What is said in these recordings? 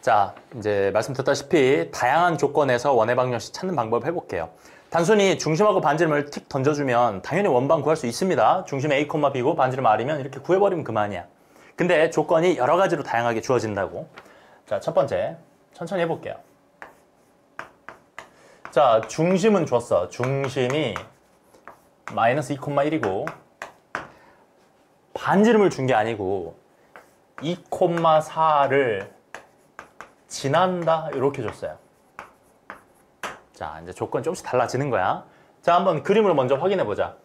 자, 이제 말씀드렸다시피 다양한 조건에서 원의 방정식 찾는 방법을 해볼게요. 단순히 중심하고 반지름을 틱 던져주면 당연히 원방 구할 수 있습니다. 중심 A, B고 반지름 R이면 이렇게 구해버리면 그만이야. 근데 조건이 여러 가지로 다양하게 주어진다고. 자, 첫 번째 천천히 해볼게요. 자, 중심은 줬어. 중심이 마이너스 2,1이고 반지름을 준 게 아니고 2,4를 지난다 이렇게 줬어요. 자, 이제 조건이 조금씩 달라지는 거야. 자, 한번 그림을 먼저 확인해 보자.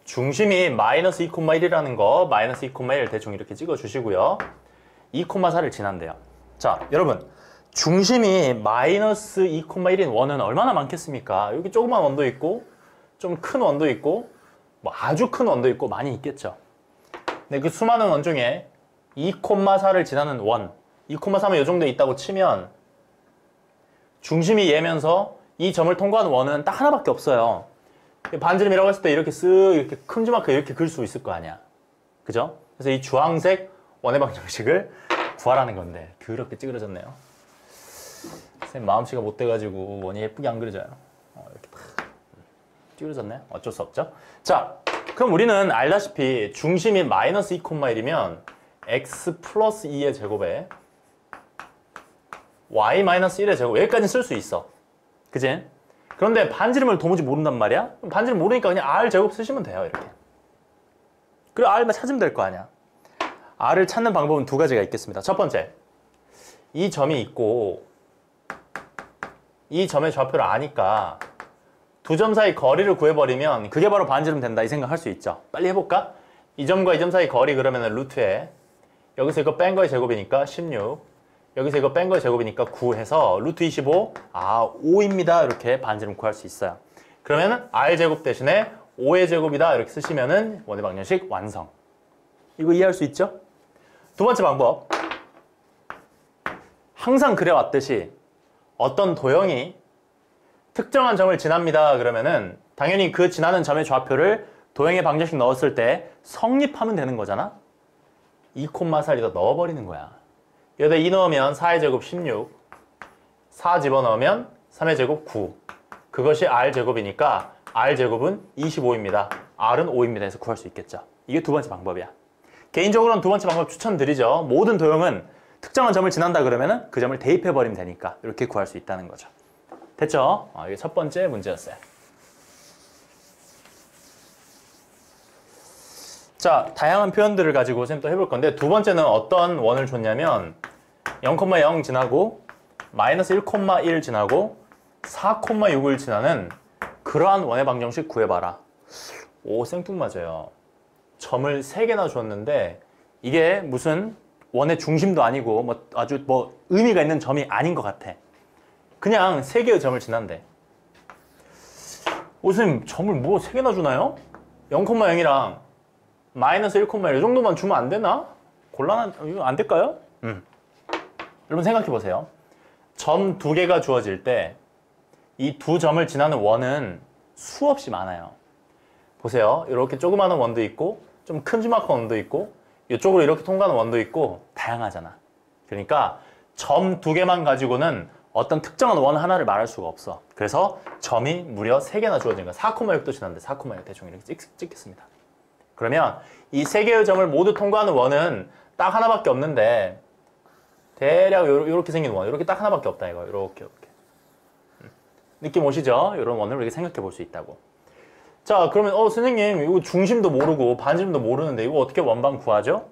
중심이 마이너스 2,1이라는 거 마이너스 2,1 대충 이렇게 찍어 주시고요. 2,4를 지난대요. 자, 여러분 중심이 마이너스 2,1인 원은 얼마나 많겠습니까? 여기 조그만 원도 있고 좀 큰 원도 있고 뭐 아주 큰 원도 있고 많이 있겠죠. 근데 그 수많은 원 중에 2,4를 지나는 원 2,4면 이 정도 있다고 치면 중심이 얘면서 이 점을 통과하는 원은 딱 하나밖에 없어요. 반지름이라고 했을 때 이렇게 쓱 이렇게 큼지막하게 이렇게 그릴 수 있을 거 아니야. 그죠? 그래서 이 주황색 원의 방정식을 구하라는 건데 그렇게 찌그러졌네요. 선생님 마음씨가 못 돼가지고 원이 예쁘게 안 그려져요. 이렇게 딱 찌그러졌네. 어쩔 수 없죠. 자, 그럼 우리는 알다시피 중심이 마이너스 2,1이면 x 플러스 2의 제곱에 y 마이너스 1의 제곱 여기까지는 쓸 수 있어. 그지? 그런데 반지름을 도무지 모른단 말이야? 반지름 모르니까 그냥 r 제곱 쓰시면 돼요. 이렇게. 그리고 r만 찾으면 될 거 아니야. r을 찾는 방법은 두 가지가 있겠습니다. 첫 번째, 이 점이 있고 이 점의 좌표를 아니까 두 점 사이 거리를 구해버리면 그게 바로 반지름 된다 이 생각 할 수 있죠. 빨리 해볼까? 이 점과 이 점 사이 거리 그러면 루트에 여기서 이거 뺀 거의 제곱이니까 16 여기서 이거 뺀 거의 제곱이니까 9 해서 루트 25 5입니다. 이렇게 반지름 구할 수 있어요. 그러면 r제곱 대신에 5의 제곱이다 이렇게 쓰시면은 원의 방정식 완성. 이거 이해할 수 있죠? 두 번째 방법, 항상 그래왔듯이 어떤 도형이 특정한 점을 지납니다 그러면은 당연히 그 지나는 점의 좌표를 도형의 방정식 넣었을 때 성립하면 되는 거잖아. 2,4를 넣어버리는 거야. 여기다 2 넣으면 4의 제곱 16 4 집어넣으면 3의 제곱 9 그것이 r제곱이니까 r제곱은 25입니다. r은 5입니다 해서 구할 수 있겠죠. 이게 두 번째 방법이야. 개인적으로는 두 번째 방법 추천드리죠. 모든 도형은 특정한 점을 지난다 그러면 그 점을 대입해버리면 되니까 이렇게 구할 수 있다는 거죠. 됐죠? 이게 첫 번째 문제였어요. 자, 다양한 표현들을 가지고 선생님 또 해볼 건데 두 번째는 어떤 원을 줬냐면 0,0 지나고 마이너스 1,1 지나고 4,6을 지나는 그러한 원의 방정식 구해봐라. 오, 생뚱맞아요. 점을 3개나 줬는데 이게 무슨 원의 중심도 아니고 뭐 아주 뭐 의미가 있는 점이 아닌 것 같아. 그냥 3개의 점을 지난대. 오, 선생님 점을 뭐 3개나 주나요? 0,0이랑 마이너스 1,1 이 정도만 주면 안 되나? 곤란한, 이거 안 될까요? 여러분 생각해 보세요. 점 2개가 주어질 때 이 두 점을 지나는 원은 수없이 많아요. 보세요. 이렇게 조그마한 원도 있고 좀 큼지막한 원도 있고 이쪽으로 이렇게 통과하는 원도 있고 다양하잖아. 그러니까 점 2개만 가지고는 어떤 특정한 원 하나를 말할 수가 없어. 그래서 점이 무려 3개나 주어진 거야. 4,6도 지났는데 4,6 대충 이렇게 찍겠습니다. 그러면 이 3개의 점을 모두 통과하는 원은 딱 하나밖에 없는데 대략 이렇게 생긴 원, 이렇게 딱 하나밖에 없다 이거. 이렇게. 느낌 오시죠? 이런 원을 이렇게 생각해 볼 수 있다고. 자, 그러면 선생님 이거 중심도 모르고 반지름도 모르는데 이거 어떻게 원방 구하죠?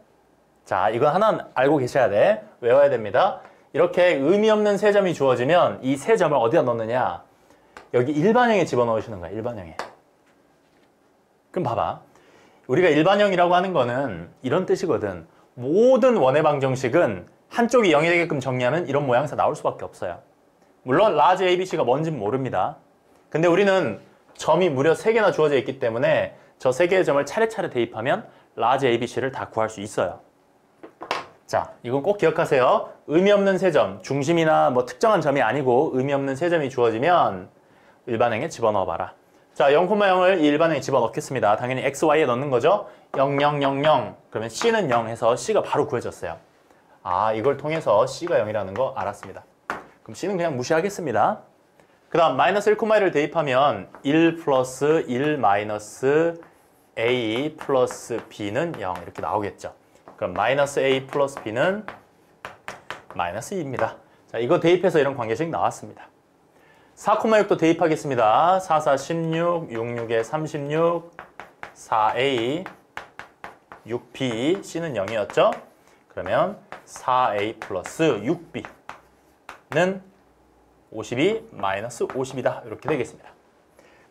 자, 이건 하나 알고 계셔야 돼. 외워야 됩니다. 이렇게 의미 없는 세 점이 주어지면 이 세 점을 어디다 넣느냐? 여기 일반형에 집어넣으시는 거야. 일반형에. 그럼 봐봐. 우리가 일반형이라고 하는 거는 이런 뜻이거든. 모든 원의 방정식은 한쪽이 0이 되게끔 정리하면 이런 모양새가 나올 수밖에 없어요. 물론 라지 ABC가 뭔지는 모릅니다. 근데 우리는 점이 무려 3개나 주어져 있기 때문에 저 3개의 점을 차례차례 대입하면 라지 ABC를 다 구할 수 있어요. 자, 이건 꼭 기억하세요. 의미 없는 세 점, 중심이나 뭐 특정한 점이 아니고 의미 없는 세 점이 주어지면 일반형에 집어넣어 봐라. 자, 0,0을 이 일반형에 집어넣겠습니다. 당연히 x, y에 넣는 거죠. 0, 0, 0, 0. 그러면 c는 0 해서 c가 바로 구해졌어요. 아, 이걸 통해서 C가 0이라는 거 알았습니다. 그럼 C는 그냥 무시하겠습니다. 그 다음 마이너스 1,1을 대입하면 1 플러스 1 마이너스 A 플러스 B는 0 이렇게 나오겠죠. 그럼 마이너스 A 플러스 B는 마이너스 2입니다. 자, 이거 대입해서 이런 관계식 나왔습니다. 4,6도 대입하겠습니다. 4, 4, 16, 6, 6에 36, 4A, 6B, C는 0이었죠? 그러면 4A 플러스 6B는 52 마이너스 50이다. 이렇게 되겠습니다.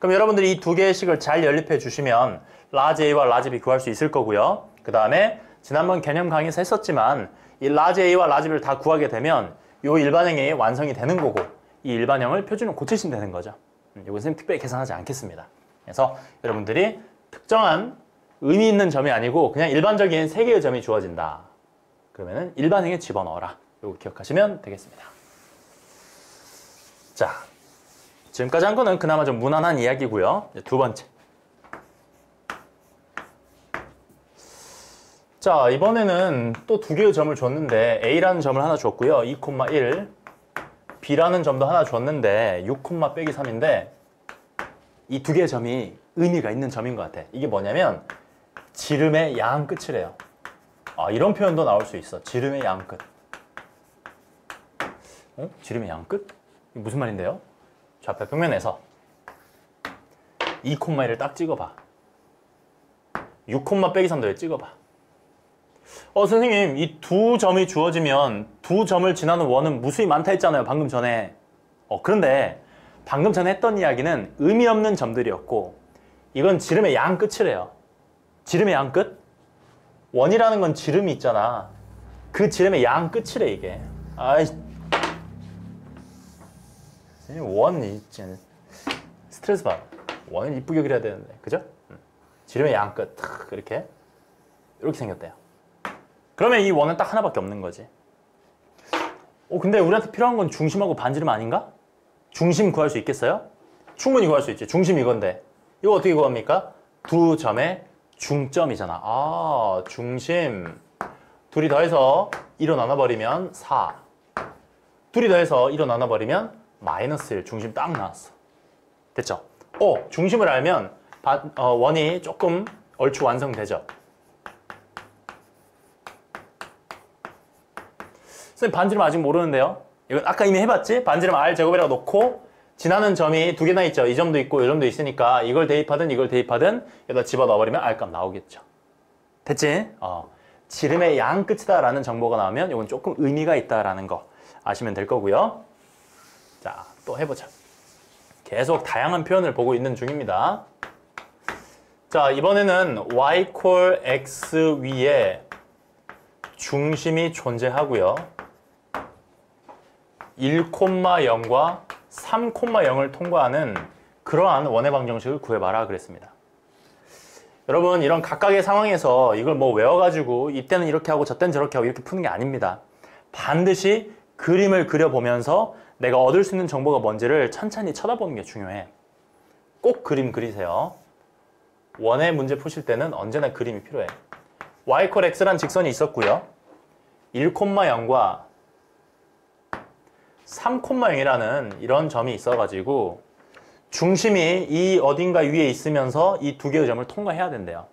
그럼 여러분들이 이 두 개의 식을 잘 연립해 주시면 라지 A와 라지 B 구할 수 있을 거고요. 그 다음에 지난번 개념 강의에서 했었지만 이 라지 A와 라지 B를 다 구하게 되면 이 일반형이 완성이 되는 거고 이 일반형을 표준으로 고치시면 되는 거죠. 이건 선생님 특별히 계산하지 않겠습니다. 그래서 여러분들이 특정한 의미 있는 점이 아니고 그냥 일반적인 세 개의 점이 주어진다. 그러면은 일반형에 집어넣어라. 이거 기억하시면 되겠습니다. 자, 지금까지 한 거는 그나마 좀 무난한 이야기고요. 이제 두 번째. 자, 이번에는 또 두 개의 점을 줬는데 A라는 점을 하나 줬고요. 2,1 B라는 점도 하나 줬는데 6, 빼기 3인데 이 두 개의 점이 의미가 있는 점인 것 같아. 이게 뭐냐면 지름의 야한 끝이래요. 아, 이런 표현도 나올 수 있어. 지름의 야한 끝. 지름의 야한 끝? 이게 무슨 말인데요? 좌표 평면에서 2,1을 딱 찍어봐. 6, 빼기 3도 찍어봐. 선생님, 이 두 점이 주어지면 두 점을 지나는 원은 무수히 많다 했잖아요, 방금 전에. 그런데 방금 전에 했던 이야기는 의미 없는 점들이었고 이건 지름의 야한 끝이래요. 지름의 야한 끝? 원이라는 건 지름이 있잖아. 그 지름의 야한 끝이래, 이게. 아이, 원이 있지. 스트레스 받아. 원을 이쁘게 그려야 되는데, 그죠? 지름의 야한 끝, 이렇게 생겼대요. 그러면 이 원은 딱 하나밖에 없는 거지. 근데 우리한테 필요한 건 중심하고 반지름 아닌가? 중심 구할 수 있겠어요? 충분히 구할 수 있지. 중심 이건데. 이거 어떻게 구합니까? 두 점의 중점이잖아. 아, 중심. 둘이 더해서 2로 나눠버리면 4. 둘이 더해서 2로 나눠버리면 마이너스 1. 중심 딱 나왔어. 됐죠? 중심을 알면 원이 조금 얼추 완성되죠. 선생님, 반지름 아직 모르는데요? 이건 아까 이미 해봤지? 반지름 R 제곱이라고 놓고 지나는 점이 두 개나 있죠. 이 점도 있고 이 점도 있으니까 이걸 대입하든 이걸 대입하든 여기다 집어넣어버리면 R값 나오겠죠. 됐지? 지름의 양 끝이다 라는 정보가 나오면 이건 조금 의미가 있다라는 거 아시면 될 거고요. 자, 또 해보자. 계속 다양한 표현을 보고 있는 중입니다. 자, 이번에는 y x 위에 중심이 존재하고요. 1,0과 3,0을 통과하는 그러한 원의 방정식을 구해봐라 그랬습니다. 여러분, 이런 각각의 상황에서 이걸 뭐 외워가지고 이때는 이렇게 하고 저때는 저렇게 하고 이렇게 푸는 게 아닙니다. 반드시 그림을 그려보면서 내가 얻을 수 있는 정보가 뭔지를 천천히 쳐다보는 게 중요해. 꼭 그림 그리세요. 원의 문제 푸실 때는 언제나 그림이 필요해. y x란 직선이 있었고요. 1,0과 3,0이라는 이런 점이 있어가지고 중심이 이 어딘가 위에 있으면서 이 두 개의 점을 통과해야 된대요.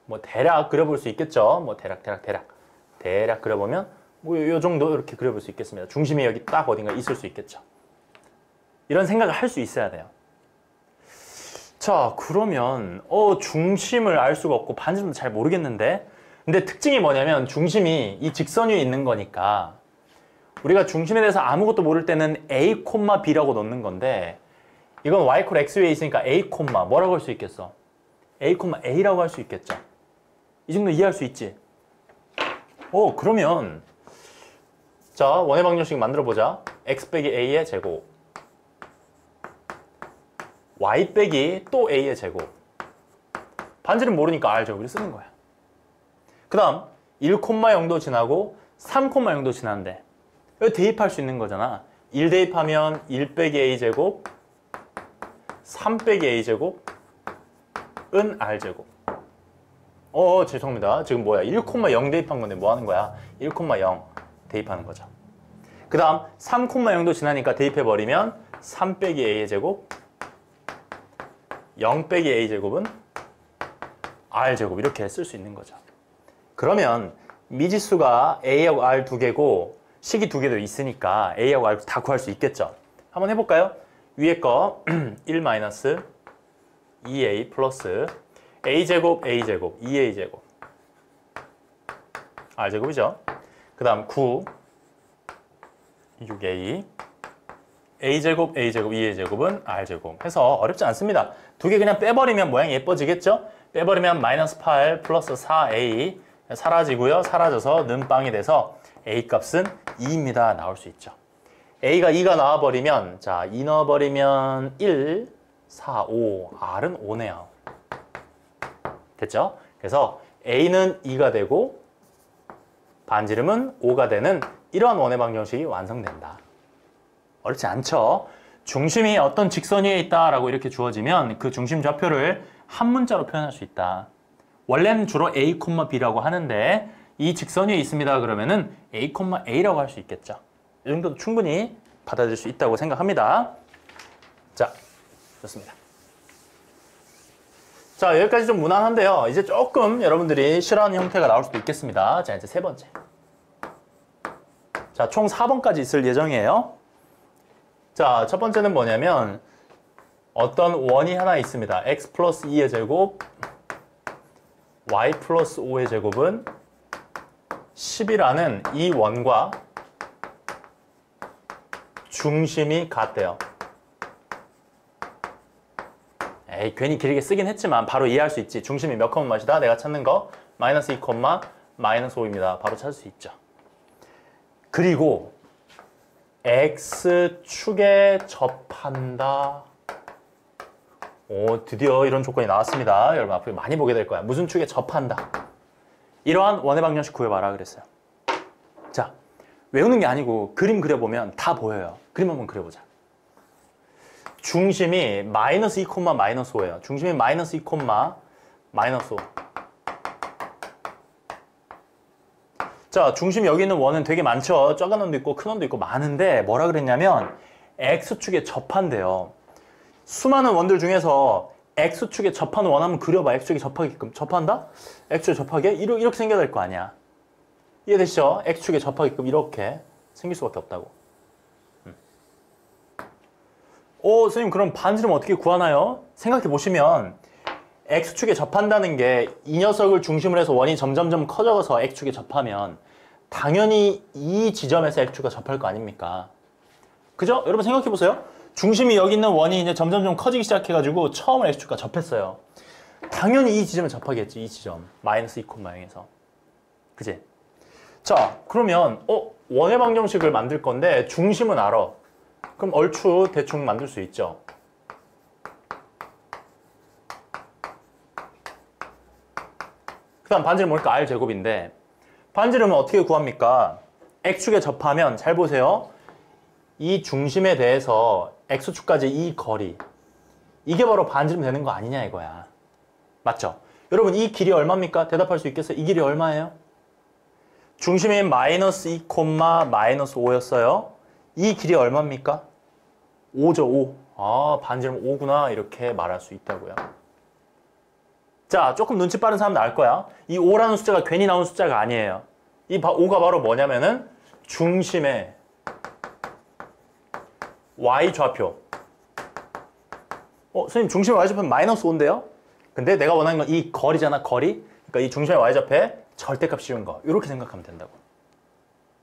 뭐 대략 그려볼 수 있겠죠. 뭐 대략 그려보면 뭐 요 정도 이렇게 그려볼 수 있겠습니다. 중심이 여기 딱 어딘가 있을 수 있겠죠. 이런 생각을 할 수 있어야 돼요. 자, 그러면 중심을 알 수가 없고 반지름도 잘 모르겠는데, 근데 특징이 뭐냐면 중심이 이 직선 위에 있는 거니까 우리가 중심에 대해서 아무것도 모를 때는 A, B라고 넣는 건데 이건 y x 위에 있으니까 A, 뭐라고 할 수 있겠어? A, A라고 할 수 있겠죠. 이 정도 이해할 수 있지? 그러면 자, 원의 방정식 만들어 보자. x 빼기 A의 제곱 y 빼기 또 A의 제곱. 반지름 모르니까 R 제곱을 쓰는 거야. 그 다음 1,0도 지나고 3,0도 지나는데 여기 대입할 수 있는 거잖아. 1 대입하면 1 빼기 A제곱 3 빼기 A제곱은 R제곱. 죄송합니다. 지금 뭐야? 1,0 대입한 건데 뭐 하는 거야? 1,0 대입하는 거죠. 그 다음 3,0도 지나니까 대입해버리면 3 빼기 a의 제곱 0 빼기 a 제곱은 r 제곱 이렇게 쓸 수 있는 거죠. 그러면 미지수가 a하고 r 두 개고 식이 두 개도 있으니까 a하고 r 다 구할 수 있겠죠. 한번 해볼까요? 위에 거 1 마이너스 2a 플러스 a제곱 a제곱 2a제곱 r제곱이죠. 그 다음 9 6a a제곱 a제곱 2a제곱은 r제곱 해서 어렵지 않습니다. 두 개 그냥 빼버리면 모양이 예뻐지겠죠? 빼버리면 마이너스 8 플러스 4a 사라지고요. 사라져서 는빵이 돼서 a 값은 2입니다. 나올 수 있죠. a가 2가 나와버리면 자 2 넣어버리면 1, 4, 5 r은 5네요. 됐죠? 그래서 a는 2가 되고 반지름은 5가 되는 이러한 원의 방정식이 완성된다. 어렵지 않죠? 중심이 어떤 직선 위에 있다라고 이렇게 주어지면 그 중심 좌표를 한 문자로 표현할 수 있다. 원래는 주로 a, b라고 하는데 이 직선 위에 있습니다. 그러면은 a, a라고 할 수 있겠죠. 이 정도도 충분히 받아들일 수 있다고 생각합니다. 자, 좋습니다. 자, 여기까지 좀 무난한데요. 이제 조금 여러분들이 싫어하는 형태가 나올 수도 있겠습니다. 자, 이제 세 번째. 자, 총 4번까지 있을 예정이에요. 자, 첫 번째는 뭐냐면 어떤 원이 하나 있습니다. x 플러스 2의 제곱 y 플러스 5의 제곱은 10이라는 이 원과 중심이 같대요. 에이, 괜히 길게 쓰긴 했지만 바로 이해할 수 있지. 중심이 몇 컴마 몇이다? 내가 찾는 거 마이너스 2, 마이너스 5입니다. 바로 찾을 수 있죠. 그리고 x축에 접한다. 오, 드디어 이런 조건이 나왔습니다. 여러분 앞으로 많이 보게 될 거야. 무슨 축에 접한다. 이러한 원의 방정식 구해봐라 그랬어요. 자, 외우는 게 아니고 그림 그려보면 다 보여요. 그림 한번 그려보자. 중심이 마이너스 2, 마이너스 5예요. 중심이 마이너스 2, 마이너스 5. 자, 중심이 여기 있는 원은 되게 많죠. 작은 원도 있고 큰 원도 있고 많은데 뭐라 그랬냐면 x축에 접한대요. 수많은 원들 중에서 x축에 접하는 원 한번 그려봐. x축에 접하게끔. 접한다? x축에 접하게? 이렇게 생겨야 될 거 아니야. 이해되시죠? x축에 접하게끔 이렇게 생길 수밖에 없다고. 선생님 그럼 반지름 어떻게 구하나요? 생각해 보시면 x축에 접한다는 게 이 녀석을 중심으로 해서 원이 점점점 커져서 x축에 접하면 당연히 이 지점에서 x축과 접할 거 아닙니까? 그죠? 여러분 생각해 보세요. 중심이 여기 있는 원이 이제 점점점 커지기 시작해가지고 처음으로 x축과 접했어요. 당연히 이 지점에 접하겠지. 이 지점. 마이너스 2, 0에서. 그지? 자, 그러면 원의 방정식을 만들 건데 중심은 알아. 그럼 얼추 대충 만들 수 있죠. 그 다음 반지름 뭐니까 r제곱인데 반지름은 어떻게 구합니까? x축에 접하면 잘 보세요. 이 중심에 대해서 x축까지 이 거리 이게 바로 반지름 되는 거 아니냐 이거야. 맞죠? 여러분 이 길이 얼마입니까? 대답할 수 있겠어요? 이 길이 얼마예요? 중심이 마이너스 2, 마이너스 5였어요. 이 길이 얼마입니까? 5죠, 5. 아, 반지름 5구나. 이렇게 말할 수 있다고요. 자, 조금 눈치 빠른 사람도 알 거야. 이 5라는 숫자가 괜히 나온 숫자가 아니에요. 이 5가 바로 뭐냐면은 중심의 y좌표. 선생님 중심의 y좌표는 마이너스 5인데요? 근데 내가 원하는 건 이 거리잖아, 거리. 그러니까 이 중심의 y좌표에 절대값 씌운 거. 이렇게 생각하면 된다고.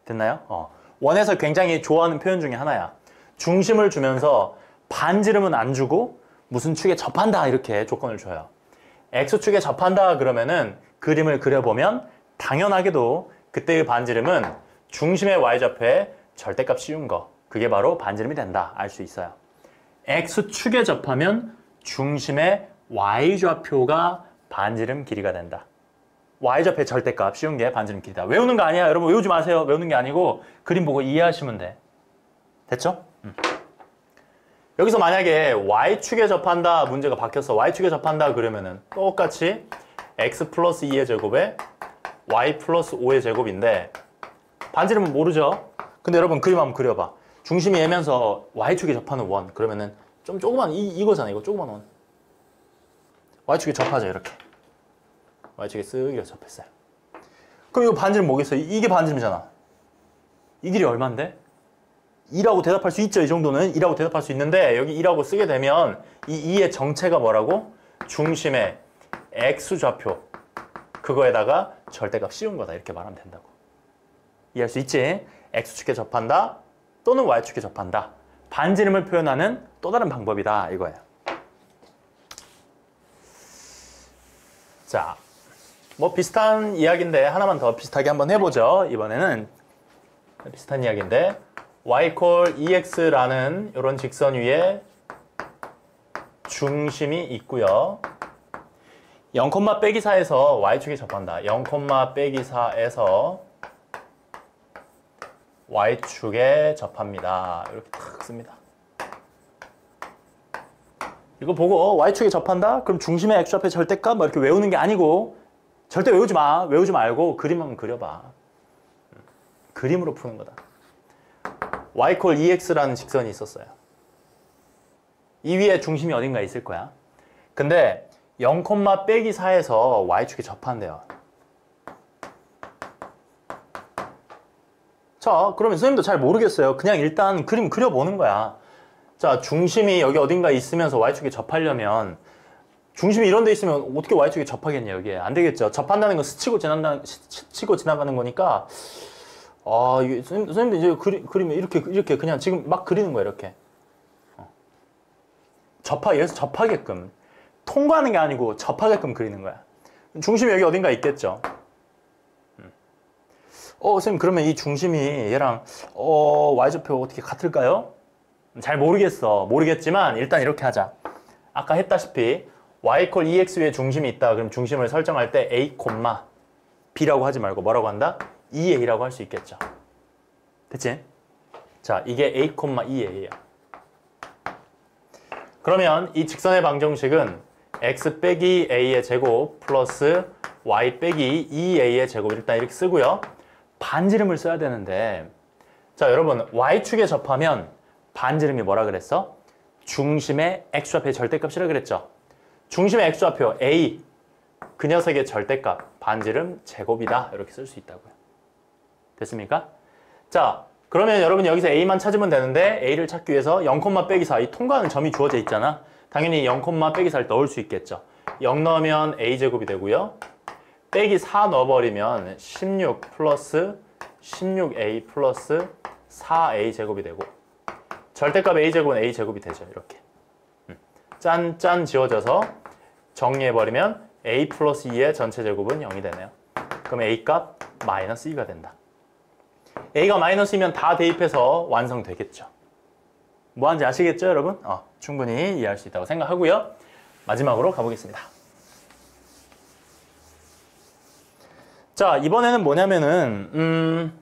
됐나요? 원에서 굉장히 좋아하는 표현 중에 하나야. 중심을 주면서 반지름은 안 주고 무슨 축에 접한다 이렇게 조건을 줘요. x축에 접한다 그러면은 그림을 그려보면 당연하게도 그때의 반지름은 중심의 y좌표에 절대값 씌운 거. 그게 바로 반지름이 된다. 알 수 있어요. x축에 접하면 중심의 y좌표가 반지름 길이가 된다. y좌표의 절대값 씌운 게 반지름 길이다. 외우는 거 아니야. 여러분 외우지 마세요. 외우는 게 아니고 그림 보고 이해하시면 돼. 됐죠? 여기서 만약에 y축에 접한다 문제가 바뀌었어. y축에 접한다 그러면은 똑같이 x 플러스 2의 제곱에 y 플러스 5의 제곱인데 반지름은 모르죠? 근데 여러분 그림 한번 그려봐. 중심이 얘면서 y축에 접하는 원. 그러면은 좀 조그만 이거잖아. 이거 조그만 원. y축에 접하죠. 이렇게. y축에 쓱 이렇게 접했어요. 그럼 이거 반지름 뭐겠어요? 이게 반지름이잖아. 이 길이 얼만데? 2라고 대답할 수 있죠. 이 정도는 2라고 대답할 수 있는데 여기 2라고 쓰게 되면 이 2의 정체가 뭐라고? 중심의 x좌표 그거에다가 절대값 씌운 거다. 이렇게 말하면 된다고. 이해할 수 있지? x축에 접한다 또는 y축에 접한다. 반지름을 표현하는 또 다른 방법이다. 이거예요. 자, 뭐 비슷한 이야기인데 하나만 더 비슷하게 한번 해보죠. 이번에는 비슷한 이야기인데 y = ex라는 이런 직선 위에 중심이 있고요. 0, 빼기 4에서 y축에 접한다. 0, 빼기 4에서 y축에 접합니다. 이렇게 탁 씁니다. 이거 보고 y축에 접한다? 그럼 중심의 x좌표의 절대값 뭐 이렇게 외우는 게 아니고 절대 외우지 마. 외우지 말고 그림 한번 그려봐. 그림으로 푸는 거다. y = ex라는 직선이 있었어요. 이 위에 중심이 어딘가 있을 거야. 근데 0, 빼기 4에서 y축에 접한대요. 자, 그러면 선생님도 잘 모르겠어요. 그냥 일단 그림 그려보는 거야. 자, 중심이 여기 어딘가 있으면서 y축에 접하려면 중심이 이런 데 있으면 어떻게 y축에 접하겠냐, 여기에. 안 되겠죠. 접한다는 건 스치고 지나가는 거니까 이게 선생님도 이제 그리면 이렇게 그냥 지금 막 그리는 거야, 이렇게. 여기서 접하게끔. 통과하는 게 아니고 접하게끔 그리는 거야. 중심이 여기 어딘가 있겠죠. 선생님, 그러면 이 중심이 얘랑, y좌표 어떻게 같을까요? 잘 모르겠지만, 일단 이렇게 하자. 아까 했다시피, y = ex 위에 중심이 있다. 그럼 중심을 설정할 때 a, b라고 하지 말고 뭐라고 한다? 2a라고 할 수 있겠죠. 됐지? 자, 이게 a, 2a야. 그러면 이 직선의 방정식은 x 빼기 a의 제곱 플러스 y 빼기 2a의 제곱 일단 이렇게 쓰고요. 반지름을 써야 되는데 자, 여러분 y축에 접하면 반지름이 뭐라 그랬어? 중심의 x좌표의 절대값이라 그랬죠. 중심의 x좌표 a 그 녀석의 절대값 반지름 제곱이다. 이렇게 쓸 수 있다고요. 됐습니까? 자, 그러면 여러분 여기서 a만 찾으면 되는데 a를 찾기 위해서 0, 빼기 4 이 통과하는 점이 주어져 있잖아. 당연히 0, 빼기 4를 넣을 수 있겠죠. 0 넣으면 a제곱이 되고요. 빼기 4 넣어버리면 16 플러스 16a 플러스 4a 제곱이 되고 절대값 a제곱은 a제곱이 되죠. 이렇게 짠짠 지워져서 정리해버리면 a 플러스 2의 전체 제곱은 0이 되네요. 그럼 a값 마이너스 2가 된다. a가 마이너스이면 다 대입해서 완성되겠죠. 뭐 하는지 아시겠죠, 여러분? 충분히 이해할 수 있다고 생각하고요. 마지막으로 가보겠습니다. 자, 이번에는 뭐냐면은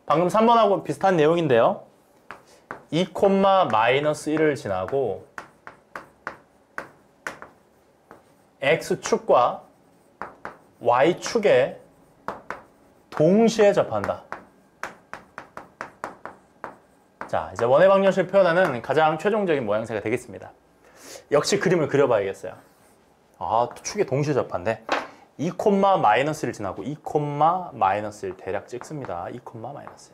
방금 3번하고 비슷한 내용인데요. 2, 마이너스 1을 지나고 x축과 y축에 동시에 접한다. 자, 이제 원의 방정식을 표현하는 가장 최종적인 모양새가 되겠습니다. 역시 그림을 그려봐야겠어요. 축에 동시에 접한대. 2, 마이너스를 지나고 2, 마이너스를 대략 찍습니다. 2, 마이너스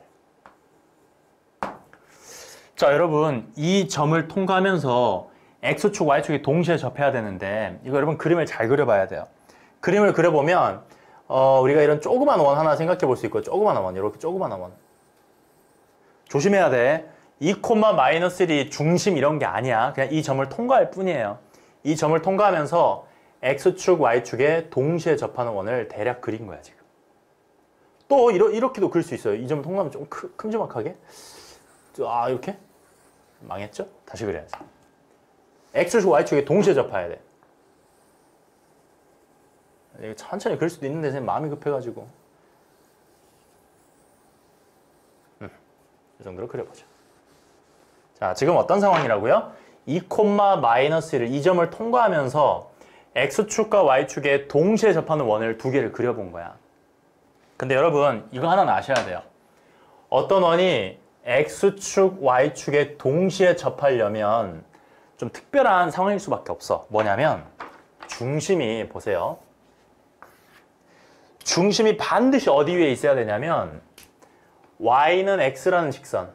1. 자, 여러분 이 점을 통과하면서 x축, y축이 동시에 접해야 되는데 이거 여러분 그림을 잘 그려봐야 돼요. 그림을 그려보면 우리가 이런 조그만 원 하나 생각해 볼 수 있고 조그만 원, 이렇게 조그만 원. 조심해야 돼. 2, 마이너스 1이 중심 이런 게 아니야. 그냥 이 점을 통과할 뿐이에요. 이 점을 통과하면서 x축, y축에 동시에 접하는 원을 대략 그린 거야, 지금. 또 이렇게도 그릴 수 있어요. 이 점을 통과하면 좀 큼지막하게. 이렇게? 망했죠? 다시 그려야지. x축, y축에 동시에 접해야 돼. 이거 천천히 그릴 수도 있는데 선생님 마음이 급해가지고 이 정도로 그려보죠. 자, 지금 어떤 상황이라고요? 2, 마이너스 1을 이 점을 통과하면서 x축과 y축에 동시에 접하는 원을 두 개를 그려본 거야. 근데 여러분 이거 하나는 아셔야 돼요. 어떤 원이 X축, Y축에 동시에 접하려면 좀 특별한 상황일 수밖에 없어. 뭐냐면 중심이 보세요. 중심이 반드시 어디 위에 있어야 되냐면 Y는 X라는 직선.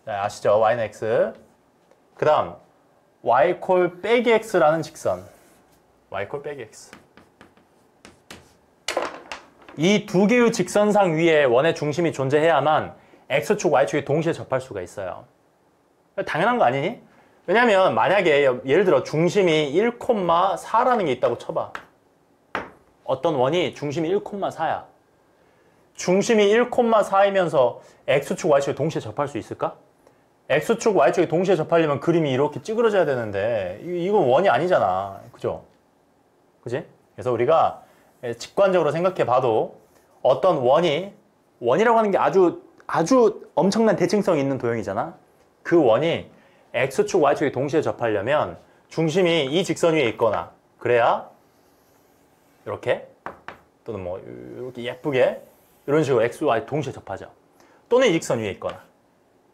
네, 아시죠? Y는 X. 그 다음 Y콜 빼기 X라는 직선. Y콜 빼기 X. 이 두 개의 직선상 위에 원의 중심이 존재해야만 X축, Y축이 동시에 접할 수가 있어요. 당연한 거 아니니? 왜냐면 만약에 예를 들어 중심이 1,4라는 게 있다고 쳐봐. 어떤 원이 중심이 1,4야. 중심이 1,4이면서 X축, Y축이 동시에 접할 수 있을까? X축, Y축이 동시에 접하려면 그림이 이렇게 찌그러져야 되는데 이건 원이 아니잖아. 그죠? 그지? 그래서 우리가 직관적으로 생각해 봐도 어떤 원이라고 하는 게 아주 엄청난 대칭성이 있는 도형이잖아. 그 원이 X축, Y축이 동시에 접하려면 중심이 이 직선 위에 있거나 그래야 이렇게 또는 뭐 이렇게 예쁘게 이런 식으로 X, Y 동시에 접하죠. 또는 이 직선 위에 있거나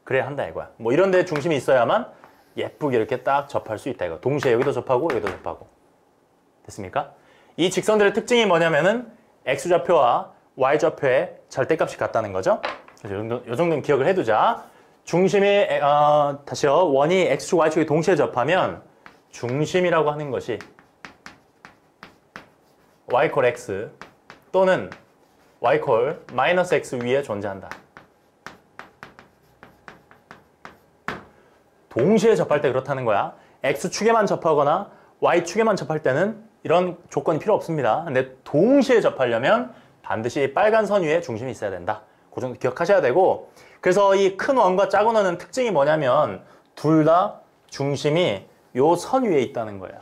그래야 한다 이거야. 뭐 이런 데 중심이 있어야만 예쁘게 이렇게 딱 접할 수 있다 이거. 동시에 여기도 접하고 여기도 접하고. 됐습니까? 이 직선들의 특징이 뭐냐면은 X좌표와 Y좌표의 절대값이 같다는 거죠. 그래서 이 정도는 기억을 해두자. 중심이 다시요. 원이 X축, Y축이 동시에 접하면 중심이라고 하는 것이 Y콜 X 또는 Y콜 마이너스 X 위에 존재한다. 동시에 접할 때 그렇다는 거야. X축에만 접하거나 Y축에만 접할 때는 이런 조건이 필요 없습니다. 근데 동시에 접하려면 반드시 빨간 선 위에 중심이 있어야 된다. 그 정도 기억하셔야 되고, 그래서 이 큰 원과 작은 원은 특징이 뭐냐면 둘 다 중심이 요 선 위에 있다는 거예요.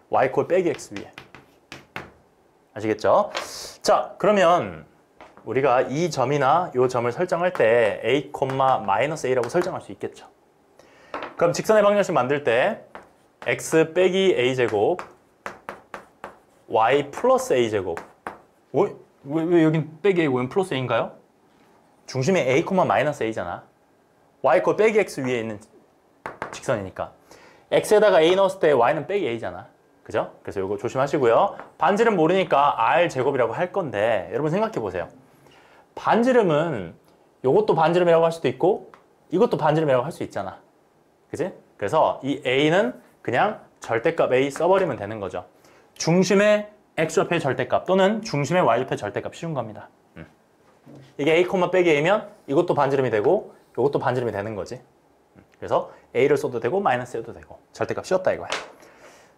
Y콜 빼기 X 위에. 아시겠죠? 자, 그러면 우리가 이 점이나 요 점을 설정할 때 A, A라고 설정할 수 있겠죠. 그럼 직선의 방정식 만들 때 X 빼기 A제곱 Y 플러스 A제곱. 왜 여긴 빼기 A고 여긴 플러스 A인가요? 중심이 A, 마이너스 A잖아. Y꼴 빼기 X 위에 있는 직선이니까. X에다가 A 넣었을 때 Y는 빼기 A잖아. 그죠? 그래서 이거 조심하시고요. 반지름 모르니까 R제곱이라고 할 건데 여러분 생각해 보세요. 반지름은 이것도 반지름이라고 할 수도 있고 이것도 반지름이라고 할 수 있잖아. 그지? 그래서 이 A는 그냥 절대값 A 써버리면 되는 거죠. 중심의 X좌표의 절대값 또는 중심의 Y좌표의 절대값 쉬운 겁니다. 이게 A, 빼기 A면 이것도 반지름이 되고 이것도 반지름이 되는 거지. 그래서 A를 써도 되고 마이너스 써도 되고 절대값 쉬웠다 이거야.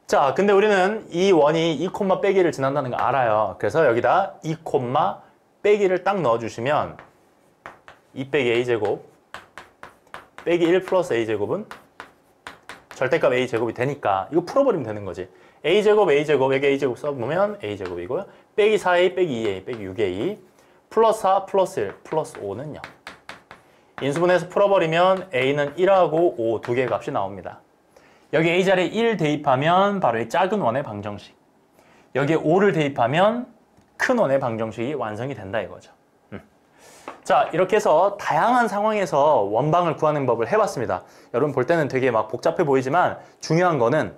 자, 근데 우리는 이 원이 2, 빼기를 지난다는 거 알아요. 그래서 여기다 2, 빼기를 딱 넣어주시면 2 빼기 A제곱 빼기 1 플러스 A제곱은 절대값 A제곱이 되니까 이거 풀어버리면 되는 거지. A제곱, 여기 A제곱 써보면 A제곱이고요. 빼기 4A, 빼기 2A, 빼기 6A 플러스 4, 플러스 1, 플러스 5는 0. 인수분해해서 풀어버리면 A는 1하고 5 두 개의 값이 나옵니다. 여기 A 자리에 1 대입하면 바로 이 작은 원의 방정식. 여기에 5를 대입하면 큰 원의 방정식이 완성이 된다 이거죠. 자, 이렇게 해서 다양한 상황에서 원방을 구하는 법을 해봤습니다. 여러분 볼 때는 되게 막 복잡해 보이지만 중요한 거는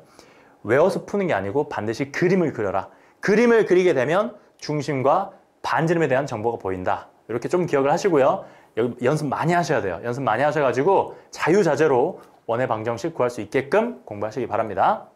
외워서 푸는 게 아니고 반드시 그림을 그려라. 그림을 그리게 되면 중심과 반지름에 대한 정보가 보인다. 이렇게 좀 기억을 하시고요. 여기 연습 많이 하셔야 돼요. 연습 많이 하셔가지고 자유자재로 원의 방정식 구할 수 있게끔 공부하시기 바랍니다.